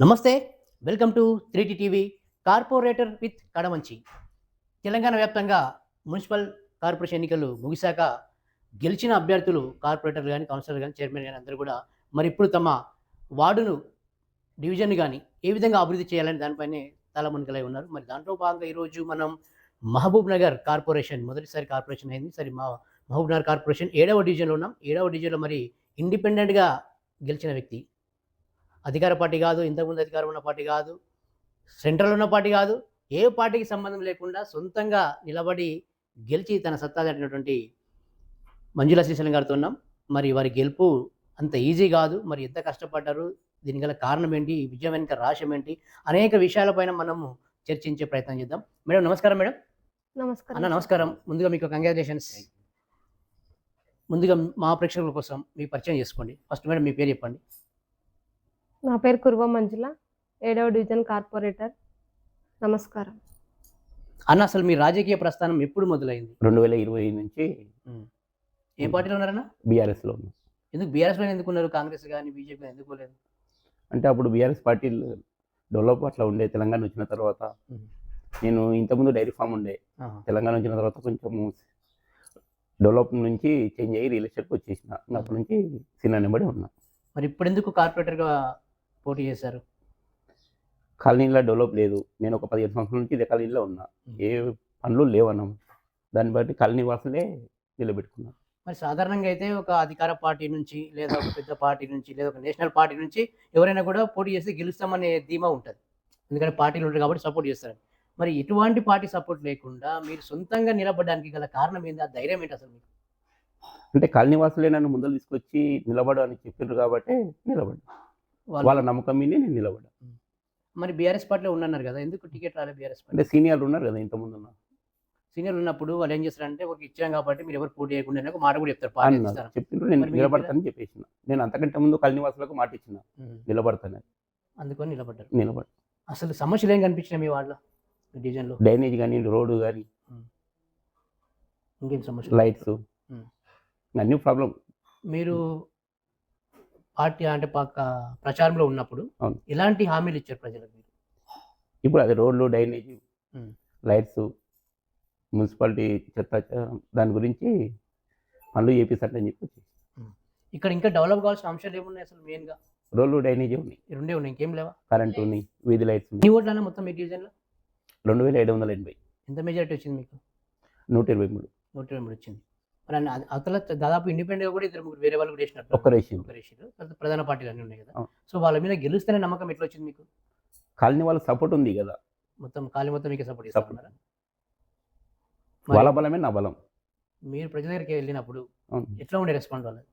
నమస్తే. Welcome to 3T TV corporator with Kadamanchi. Telangana వ్యాప్తంగా municipal corporation ఎన్నికలు ముగిశాక గెలిచిన అభ్యర్థులు కార్పొరేటర్లు గానీ, కౌన్సిలర్ గానీ, చైర్మన్ గానీ అందరూ కూడా మరి ఇప్పుడు తమ వార్డును, డివిజన్ గానీ ఏ విధంగా అభివృద్ధి చేయాలని దానిపైనే తలమునకలై ఉన్నారు. మరి దాంట్లో భాగంగా ఈరోజు మనం మహబూబ్ నగర్ కార్పొరేషన్ మొదటిసారి కార్పొరేషన్ అయింది. మహబూబ్ నగర్ కార్పొరేషన్ 7వ డివిజన్‌లో ఉన్నాం. 7వ డివిజన్‌లో మరి ఇండిపెండెంట్‌గా గెలిచిన వ్యక్తి. అధికార పార్టీ కాదు, ఇంతకుముందు అధికారం ఉన్న పార్టీ కాదు, సెంట్రల్ ఉన్న పార్టీ కాదు, ఏ పార్టీకి సంబంధం లేకుండా సొంతంగా నిలబడి గెలిచి తన సత్తా చాటినటువంటి మంజుల శ్రీశైలం గారితో ఉన్నాం. మరి వారి గెలుపు అంత ఈజీ కాదు. మరి ఎంత కష్టపడ్డారు, దీనికి గల కారణం ఏంటి, ఈ విజయం వెనుక రహస్యం ఏంటి, అనేక విషయాలపైన మనము చర్చించే ప్రయత్నం చేద్దాం. మేడం నమస్కారం. మేడం నమస్కారం. అన్న నమస్కారం. ముందుగా మీకు కంగ్రాచులేషన్స్. ముందుగా మా ప్రేక్షకుల కోసం మీ పరిచయం చేసుకోండి. ఫస్ట్ మేడం మీ పేరు చెప్పండి. నా పేరు కుర్వ మంజుల, 7వ డివిజన్ కార్పొరేటర్. నమస్కారం. అన్న అసలు మీ రాజకీయ ప్రస్థానం ఎప్పుడు మొదలైంది? 2020 నుంచి ఏ పార్టీలో ఉన్నారన్న? బీఆర్ఎస్లో ఉన్నాం. ఎందుకు బీఆర్ఎస్లో ఎందుకున్నారు? కాంగ్రెస్ కానీ బీజేపీ కానీ ఎందుకు లేదు? అంటే అప్పుడు బీఆర్ఎస్ పార్టీ డెవలప్ అట్లా ఉండే. తెలంగాణ వచ్చిన తర్వాత నేను ఇంతకుముందు డైరీ ఫామ్ ఉండే. తెలంగాణ వచ్చిన తర్వాత కొంచెం డెవలప్ నుంచి చేంజ్ అయ్యి రియల్ ఎస్టేట్కి వచ్చేసిన. అప్పటి నుంచి సినిమా నెంబడి ఉన్నా. మరి ఇప్పుడు ఎందుకు కార్పొరేటర్గా పోటీ చేశారు? కాలనీలో డెవలప్ లేదు. నేను ఒక 15 సంవత్సరాల నుంచి ఇదే కాలనీలో ఉన్నా. ఏ పనులు లేవన్నాం. దాన్ని బట్టి కాలనీ వాసులే నిలబెట్టుకున్నాను. మరి సాధారణంగా అయితే ఒక అధికార పార్టీ నుంచి లేదా ఒక పెద్ద పార్టీ నుంచి లేదా ఒక నేషనల్ పార్టీ నుంచి ఎవరైనా కూడా పోటీ చేస్తే గెలుస్తామనే ధీమా ఉంటుంది. ఎందుకంటే పార్టీలు ఉంటారు కాబట్టి సపోర్ట్ చేస్తారు. మరి ఎటువంటి పార్టీ సపోర్ట్ లేకుండా మీరు సొంతంగా నిలబడడానికి గల కారణం ఏంటి? ఆ ధైర్యం ఏంటి అసలు మీకు? అంటే కాలనీ వాసులే నన్ను ముందలు తీసుకొచ్చి నిలబడు అని చెప్పారు కాబట్టి నిలబడ్డా. వాళ్ళ నమ్మకం మీద నేను నిలబడ్డా. మరి బీఆర్ఎస్ పార్టీలో ఉన్నారు కదా, ఎందుకు టికెట్ రాలేదు బీఆర్ఎస్ పార్టీ? అంటే సీనియర్లు ఉన్నారు కదా ఇంతకుముందు ఉన్నారు. సీనియర్ ఉన్నప్పుడు వాళ్ళు ఏం చేస్తారంటే ఒక ఇచ్చాం కాబట్టి మీరు ఎవరు పోటీ చేయకుండా ఒక మాట కూడా చెప్తారు. పార్టీ ఇస్తారు. చెప్పిండ్రు, నేను నిలబడతానని చెప్పేసిన. నేను అంతకంటే ముందు కాలనీవాసులకు మాట ఇచ్చిన నిలబడతానని. అందుకని నిలబడ్డారు. నిలబడి అసలు సమస్యలు ఏం కనిపించినాయి మీ వాళ్ళ డివిజన్లో? డ్రైనేజ్ కానీ, రోడ్డు కానీ, ఇంకేం సమస్యలు? లైట్స్, అన్ని ప్రాబ్లం. మీరు పార్టీ అంటే ప్రచారంలో ఉన్నప్పుడు ఎలాంటి హామీలు ఇచ్చారు ప్రజలకు? ఇప్పుడు అది రోడ్లు, డ్రైనేజ్, లైట్స్, మున్సిపాలిటీ చెత్త, దాని గురించి పనులు చేపిస్తారని చెప్పి. ఇక్కడ ఇంకా డెవలప్ కావాల్సిన అంశాలు ఏమున్నాయి అసలు? మెయిన్గా రోడ్లు, డ్రైనేజ్ ఉన్నాయి. రెండే ఉన్నాయి, ఇంకేం లేవా? కరెంటు ఉన్నాయి, వీధి లైట్స్ ఉన్నాయి. ఎన్ని ఓట్లన్నా మొత్తం మీ డివిజన్లో? 2780. ఎంత మెజారిటీ వచ్చింది మీకు? 123. 123 వచ్చింది. మరి అవతల దాదాపు ఇండిపెండెంట్గా కూడా ఇద్దరు ముగ్గురు వేరే వాళ్ళు కూడా వేసినట్టు ఒక్క రేషన్. ప్రధాన పార్టీలు అన్నీ ఉన్నాయి కదా. సో వాళ్ళ మీద గెలుస్తేనే నమ్మకం ఎట్లా వచ్చింది మీకు? కాలనీ వాళ్ళ సపోర్ట్ ఉంది కదా. మొత్తం కాలనీ మొత్తం మీకు సపోర్ట్ చేస్తారా? వాళ్ళ బలమే నా బలం. మీరు ప్రజల దగ్గరికి వెళ్ళినప్పుడు ఎట్లా ఉండే రెస్పాండ్ వాళ్ళది?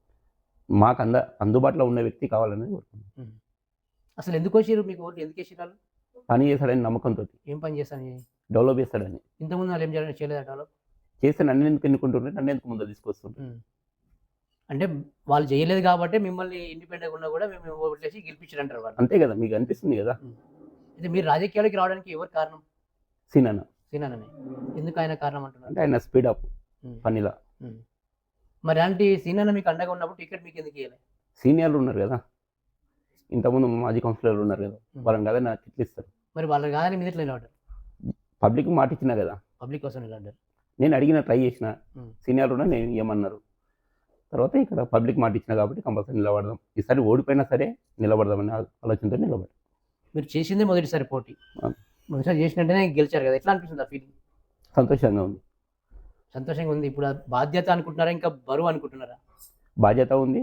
మాకు అందుబాటులో ఉన్న వ్యక్తి కావాలని కోరుకున్నాను. అసలు ఎందుకు వచ్చారు మీకు ఓట్లు? ఎందుకు వేసారు వాళ్ళు? పని చేస్తాడని నమ్మకంతో. ఏం పని చేస్తాను? డెవలప్ చేస్తాడని. ఇంతకుముందు వాళ్ళు ఏం చేయలేదా డెవలప్? చేస్తే నన్ను ఎందుకు ఎన్నుకుంటున్నారు, నన్ను ఎందుకు ముందు తీసుకొస్తుంది. అంటే వాళ్ళు చేయలేదు కాబట్టి మిమ్మల్ని ఇండిపెండెంట్గా ఉన్నా కూడా మేము ఓట్లేసి గెలిపించారంటారు వాళ్ళు. అంతే కదా, మీకు అనిపిస్తుంది కదా. అయితే మీరు రాజకీయాలకి రావడానికి ఎవరు కారణం? సీనన్న. సీనన్ననే. ఎందుకు ఆయన కారణం అంటున్నారు? అంటే ఆయన స్పీడ్ అప్ పనిలా. మరి అలాంటి సీనన్న మీకు అండగా ఉన్నప్పుడు టికెట్ మీకు ఎందుకు ఇవ్వలేదు? సీనియర్లు ఉన్నారు కదా, ఇంతకుముందు మాజీ కౌన్సిలర్లు ఉన్నారు కదా, వాళ్ళని కదా నాకు టికెట్లు ఇస్తారు. మరి వాళ్ళు కాదని మీద ఎట్లా నిలబడ్డారు? పబ్లిక్ మాట ఇచ్చినా కదా. పబ్లిక్ కోసం నిలబడ్డారు. నేను అడిగిన ట్రై చేసిన, సీనియర్లు ఉన్నా నేను ఏమన్నారు. తర్వాత ఇక్కడ పబ్లిక్ మాట ఇచ్చిన కాబట్టి కంపల్సరీ నిలబడదాం, ఈసారి ఓడిపోయినా సరే నిలబడదామని ఆలోచనతో నిలబడ్డాం. మీరు చేసిందే మొదటిసారి పోటీ. మొదటిసారి చేసినట్టునే గెలిచారు కదా, ఎట్లా అనిపిస్తుంది ఆ ఫీలింగ్? సంతోషంగా ఉంది. సంతోషంగా ఉంది. ఇప్పుడు బాధ్యత అనుకుంటున్నారా, ఇంకా బరువు అనుకుంటున్నారా? బాధ్యత ఉంది,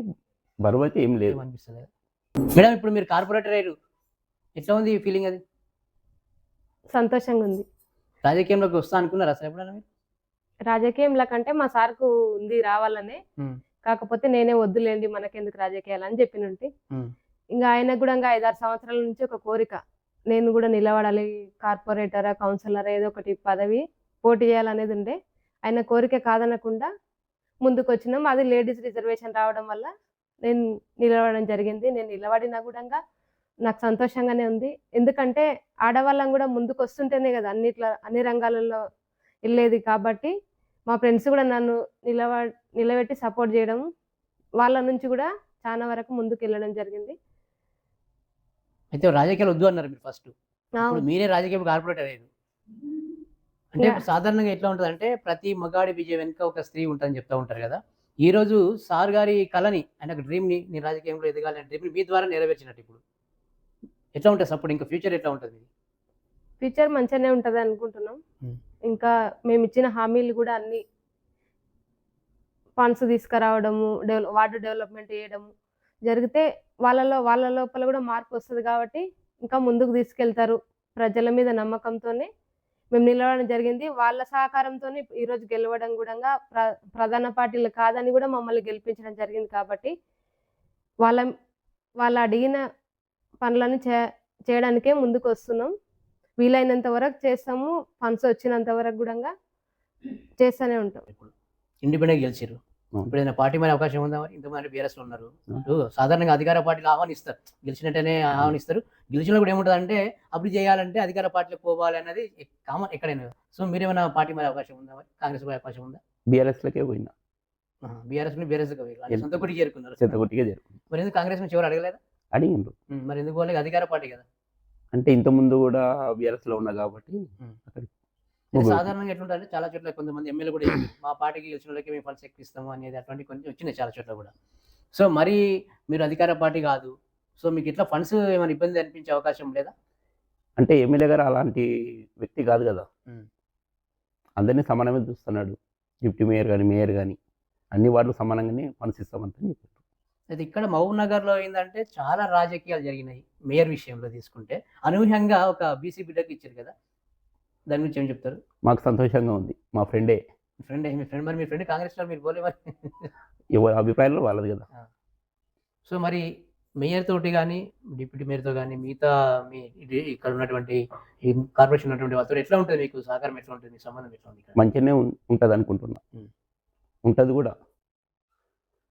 బరువు అయితే ఏం లేదు అనిపిస్తుంది. మేడం ఇప్పుడు మీరు కార్పొరేటర్ అయ్యారు, ఎట్లా ఉంది ఫీలింగ్? అది సంతోషంగా ఉంది. రాజకీయంలోకి వస్తా అనుకున్నారా అసలు ఎప్పుడైనా మీరు? రాజకీయంలో కంటే మా సార్కు ఉంది రావాలనే, కాకపోతే నేనే వద్దులేండి మనకెందుకు రాజకీయాలని చెప్పినంటే, ఇంకా ఆయన కూడా ఇంకా 5-6 సంవత్సరాల నుంచి ఒక కోరిక, నేను కూడా నిలబడాలి, కార్పొరేటరా కౌన్సిలర్ ఏదో ఒకటి పదవి పోటీ చేయాలనేది ఉండే. ఆయన కోరిక కాదనకుండా ముందుకు వచ్చినాం. అది లేడీస్ రిజర్వేషన్ రావడం వల్ల నేను నిలబడడం జరిగింది. నేను నిలబడినా కూడా నాకు సంతోషంగానే ఉంది. ఎందుకంటే ఆడవాళ్ళం కూడా ముందుకు వస్తుంటేనే కదా అన్ని రంగాలలో వెళ్ళేది. కాబట్టి మా ఫ్రెండ్స్ కూడా నన్ను నిలబెట్టి సపోర్ట్ చేయడం, వాళ్ళ నుంచి కూడా చాలా వరకు ముందుకు వెళ్ళడం జరిగింది. అయితే రాజకీయాలు వద్దు అన్నారు మీరు ఫస్ట్. ఇప్పుడు మీరే రాజకీయ కార్పొరేటర్ అయ్యారు. అంటే యా. ఇప్పుడు సాధారణంగా ఎట్లా ఉంటదంటే ప్రతి మగాడి విజయం వెనుక ఒక స్త్రీ ఉంటదని చెప్తా ఉంటారు కదా! ఈరోజు సార్ గారి కలని ఆయన డ్రీమ్‌ని నేను రాజకీయంలో ఎదగాలి అనే డ్రీమ్‌ని మీ ద్వారా నెరవేర్చినట్టు ఇప్పుడు. ఎట్లా ఉంటది సపోర్ట్ ఇంకా ఫ్యూచర్ ఎట్లా ఉంటది? ఫ్యూచర్ మంచిగానే ఉంటది అనుకుంటున్నాం. హ్మ్. ఇంకా మేము ఇచ్చిన హామీలు కూడా అన్ని ఫండ్స్ తీసుకురావడము, వార్డు డెవలప్మెంట్ చేయడము జరిగితే వాళ్ళ లోపల కూడా మార్పు వస్తది కాబట్టి ఇంకా ముందుకు తీసుకెళ్తారు. ప్రజల మీద నమ్మకంతోనే మేము నిలవడం జరిగింది. వాళ్ళ సహకారంతోనే ఈరోజు గెలవడం గూడంగా ప్రధాన పార్టీలు కాదని కూడా మమ్మల్ని గెలిపించడం జరిగింది కాబట్టి వాళ్ళ వాళ్ళు అడిగిన పనులను చేయడానికే ముందుకొస్తున్నాం. వీలైనంత వరకు చేస్తాము. ఫండ్స్ వచ్చినంత వరకు గూడంగా చేస్తూనే ఉంటాం. ఇప్పుడు ఇండిపెండెంట్‌గా గెలిచిర్రు. అవును. ఇప్పుడు ఏదైనా పార్టీ మారే అవకాశం ఉందా మరి? ఇంతమంది బీఆర్ఎస్‌లో ఉన్నారు. అవును. ఇప్పుడు సాధారణంగా అధికార పార్టీలు ఆహ్వానిస్తారు. గెలిచినట్టనే ఆహ్వానిస్తారు. గెలిచినా కూడా ఏముంటదంటే అభివృద్ధి చేయాలంటే అధికార పార్టీలోకి పోవాలి అన్నది కామన్ ఎక్కడైనా. సో మీరేమైనా పార్టీ మారే అవకాశం ఉందా మరి? కాంగ్రెస్ పోయే అవకాశం ఉందా? బీఆర్ఎస్‌లకే పోయినా. బీఆర్ఎస్ నుండి బీఆర్ఎస్‌కి పోయిర్రు. అంటే సొంత గుడికి చేరుకున్నారు. చెత్తగొట్టిగా జరుగుతుంది. మరి ఎందుకు కాంగ్రెస్ నుంచి ఎవరు అడగలేదా? అడిగిండ్రు. మరి ఎందుకు పోలేదు? అధికార పార్టీ కదా! అంటే ఇంతకుముందు కూడా బీఆర్ఎస్‌లో ఉన్నా కాబట్టి అక్కడికి ఇది మొగ్గు సాధారణంగా ఎట్లుంటదంటే చాలా చోట్ల కొంతమంది ఎమ్మెల్యేలు కూడా చెప్పారు. మా పార్టీకి గెలిచిన వాళ్ళకి మేము ఫండ్స్ ఎక్కువ ఇస్తాము అనేది అటువంటివి కొంచెం వచ్చినాయి చాలా చోట్ల కూడా. సో మరి మీరు అధికార పార్టీ కాదు. సో మీకు ఇట్లా ఫండ్స్ ఏమైనా ఇబ్బంది అనిపించే అవకాశం లేదా? అంటే ఎమ్మెల్యే గారు అలాంటి వ్యక్తి కాదు కదా! హ్మ్. అందరినీ సమానమే చూస్తున్నాడు. డిప్యూటీ మేయర్ గాని, మేయర్ గాని అన్ని వార్డులు సమానంగానే ఫండ్స్ ఇస్తామంటని చెప్పారు. అయితే ఇక్కడ మహబూబ్ నగర్‌లో ఏందంటే చాలా రాజకీయాలు జరిగినాయి. మేయర్ విషయంలో తీసుకుంటే అనూహ్యంగా ఒక బీసీ బిడ్డకి ఇచ్చారు కదా! దాని గురించి ఏం చెప్తారు? మాకు సంతోషంగా ఉంది. మా ఫ్రెండే. మీ ఫ్రెండ్ కాంగ్రెస్‌లో మీరు పోలే మరి? ఎవరి అభిప్రాయాలు వాళ్ళది కదా! సో మరి మేయర్ తోటి గాని, డిప్యూటీ మేయర్‌తో గాని మిగతా మీ ఇక్కడ ఉన్నటువంటి ఈ కార్పొరేషన్ ఉన్నటువంటి వాళ్ళతో ఎట్లా ఉంటది మీకు సహకారం ఎట్లా ఉంటది? మీ సంబంధం ఎట్లా ఉంది ఇక్కడ? మంచిగానే ఉంటదనుకుంటున్నా. హ్మ్. ఉంటది కూడా.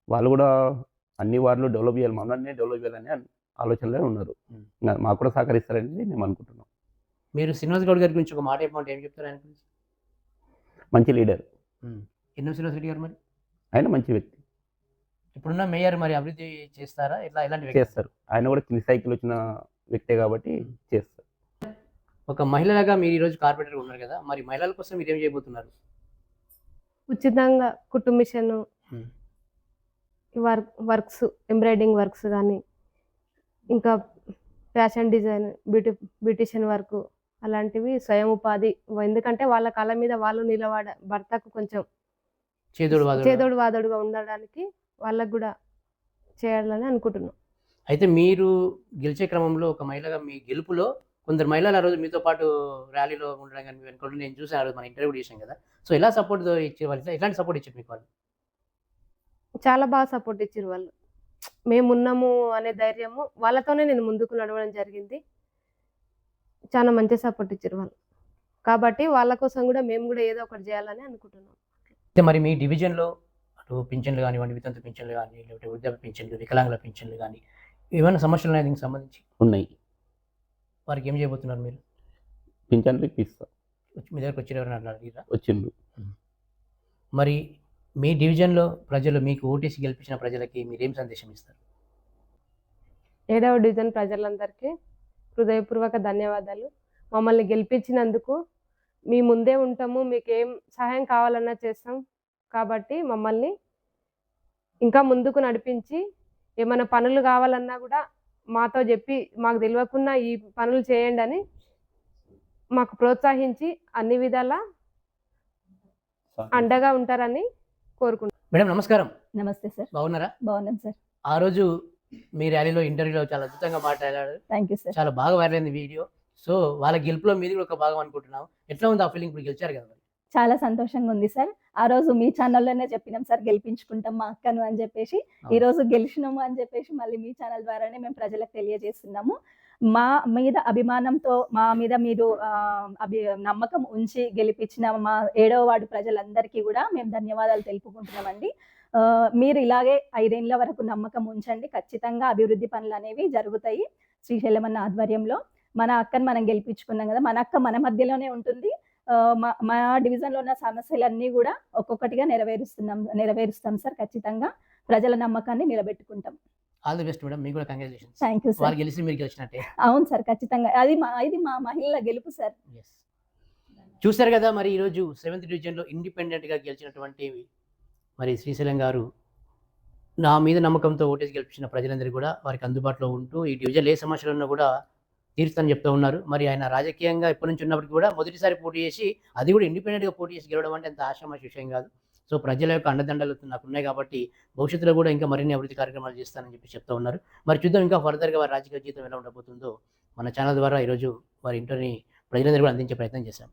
వాళ్ళు కూడా అన్ని వార్డులు డెవలప్ చేయాలి. మనల్నే డెవలప్ చేయాలని ఆలోచనలో ఉన్నారు. హ్మ్. మాకు కూడా సహకరిస్తారని మేము అనుకుంటున్నాం. మీరు శ్రీనివాస్ గౌడ్ గారి గురించి ఒక మాట చెప్పమంటే ఏం చెప్తారు ఆయన గురించి? మంచి లీడర్. ఎన్నో శ్రీనివాస్ రెడ్డి గారు మరి? ఆయన మంచి వ్యక్తి. ఇప్పుడున్న మేయర్ మరి అభివృద్ధి చేస్తారా? ఎలాంటి వ్యక్తి? చేస్తారు. ఆయన కూడా కింది స్థాయికి వచ్చిన వ్యక్తే కాబట్టి చేస్తారు. ఒక మహిళగా మీరు ఈరోజు కార్పొరేటర్‌గా ఉన్నారు కదా! మరి మహిళల కోసం మీరేం చేయబోతున్నారు? ఉచితంగా కుట్టు మిషను, హ్మ్. వర్క్స్, ఎంబ్రాయిడరింగ్ వర్క్స్ గానీ, ఇంకా ఫ్యాషన్ డిజైన్, బ్యూటీషియన్ వర్క్ అలాంటివి స్వయం ఉపాధి. ఎందుకంటే వాళ్ళ కాళ్ళ మీద వాళ్ళు భర్తకు కొంచెం చేదోడు వాదోడుగా ఉండడానికి వాళ్ళకు గూడా చేయాలని అనుకుంటున్నాం. అయితే మీరు గెలిచే క్రమంలో ఒక మహిళగా మీ గెలుపులో కొందరు మహిళలు ఆ రోజు మీతో పాటు ర్యాలీలో ఉండడం గాని, మీ వెనకాల నేను చూసాను. ఆ రోజు మనం ఇంటర్వ్యూ చేసాం కదా! సో ఎలా సపోర్ట్ ఇచ్చేవాళ్ళు? ఎట్లాంటి సపోర్ట్ ఇచ్చారు మీకు వాళ్ళు? చాలా బాగా సపోర్ట్ ఇచ్చిర్రు వాళ్ళు. మేమున్నాము అనే ధైర్యము వాళ్ళతోనే నేను ముందుకు నడవడం జరిగింది. చాలా మంచి సపోర్ట్ ఇచ్చిర్రు వాళ్ళు. కాబట్టి వాళ్ళ కోసం గూడా మేము గూడా ఏదో ఒకటి చేయాలని అనుకుంటున్నాం. అయితే మరి మీ డివిజన్‌లో అటు పింఛన్లు గానివ్వండి, వితంతు పింఛన్లు గాని, లేకపోతే వృద్ధాప్య పింఛన్లు, వికలాంగుల పింఛన్లు గాని, ఏమైనా సమస్యలు ఉన్నాయా దీనికి సంబంధించి? ఉన్నాయి. వారికి ఏం చేయబోతున్నారు మీరు? పింఛన్లు ఇప్పిస్తా. మీ దగ్గరికి వచ్చి ఎవరైనా అట్లా అడిగిర్రా? వచ్చిండ్రు. మరి మీ డివిజన్‌లో ప్రజలు మీకు ఓటేసి గెలిపించిన ప్రజలకి మీరేం సందేశం ఇస్తారు? 7వ డివిజన్ ప్రజలందరికీ హృదయపూర్వక ధన్యవాదాలు. మమ్మల్ని గెలిపించినందుకు. మీ ముందే ఉంటాము. మీకేం సహాయం కావాలన్నా చేస్తాం. కాబట్టి మమ్మల్ని ఇంకా ముందుకు నడిపించి ఏమైనా పనులు కావాలన్నా గూడా మాతో చెప్పి మాకు తెలవకున్నా ఈ పనులు చేయండని మాకు ప్రోత్సహించి అన్ని విధాలా అండగా ఉంటారని కోరుకుంటున్నాను. మేడం నమస్కారం. నమస్తే సార్. బాగున్నారా? బాగున్నాను సార్. ఆ రోజు మీ ర్యాలీలో ఇంటర్వ్యూలో చాలా అద్భుతంగా మాట్లాడారు. Thank you sir. చాలా బాగా వైరల్ అయింది వీడియో. సో వాళ్ళ గెలుపులో మీది కూడా ఒక భాగం అనుకుంటున్నాం. ఎట్లా ఉంది ఆ ఫీలింగ్? ఇప్పుడు గెలిచారు కదా మరి? చాలా సంతోషంగా ఉంది సార్. ఆ రోజు మీ ఛానల్లోనే చెప్పినాం సార్ గెలిపించుకుంటాం మా అక్కను అని చెప్పేసి. ఈ రోజు గెలిచినాము అని చెప్పేసి మళ్ళీ మీ ఛానల్ ద్వారానే మేము ప్రజలకు తెలియజేస్తున్నాము. మా మీద అభిమానంతో మా మీద మీరు నమ్మకం ఉంచి గెలిపించిన మా 7వ వార్డు ప్రజలందరికీ కూడా మేము ధన్యవాదాలు తెలుపుకుంటున్నామండి. మీరు ఇలాగే 5 ఏళ్ల వరకు నమ్మకం ఉంచండి. ఖచ్చితంగా అభివృద్ధి పనులు అనేవి జరుగుతాయి. శ్రీశైలమన్న ఆధ్వర్యంలో మన అక్కను మనం గెలిపించుకున్నాం కదా! మన అక్క మన మధ్యలోనే ఉంటుంది. మా డివిజన్‌లో ఉన్న సమస్యలన్నీ కూడా ఒక్కొక్కటిగా నెరవేరుస్తాం సార్. ఖచ్చితంగా ప్రజల నమ్మకాన్ని నిలబెట్టుకుంటాం. ఆల్ ది బెస్ట్ మేడం, మీకు కూడా కంగ్రాచులేషన్స్. Thank you sir. వాళ్ళు గెలిచి మీరు గెలిచినట్టే. అవును సార్, ఖచ్చితంగా ఇది మా మహిళల గెలుపు సార్. Yes. చూశారు కదా మరి ఈరోజు 7th డివిజన్లో ఇండిపెండెంట్గా గెలిచినటువంటి మరి శ్రీశైలం గారు నా మీద నమ్మకంతో ఓటేసి గెలిపించిన ప్రజలందరూ కూడా వారికి అందుబాటులో ఉంటూ ఈ డివిజన్లో ఏ సమస్యలు ఉన్నా కూడా తీరుస్తానని చెప్తూ ఉన్నారు. మరి ఆయన రాజకీయంగా ఎప్పటి నుంచి ఉన్నప్పటికీ కూడా మొదటిసారి పోటీ చేసి, అది కూడా ఇండిపెండెంట్గా పోటీ చేసి గెలవడం అంటే అంత ఆషామాషి విషయం కాదు. సో ప్రజల యొక్క అండదండలు నాకు ఉన్నాయి కాబట్టి భవిష్యత్తులో కూడా ఇంకా మరిన్ని అభివృద్ధి కార్యక్రమాలు చేస్తానని చెప్పి చెప్తూ ఉన్నారు. మరి చూద్దాం ఇంకా ఫర్దర్గా వారి రాజకీయ జీవితం ఎలా ఉండబోతుందో మన ఛానల్ ద్వారా ఈరోజు వారి ఇంటర్ని ప్రజలందరూ కూడా అందించే ప్రయత్నం చేశాం.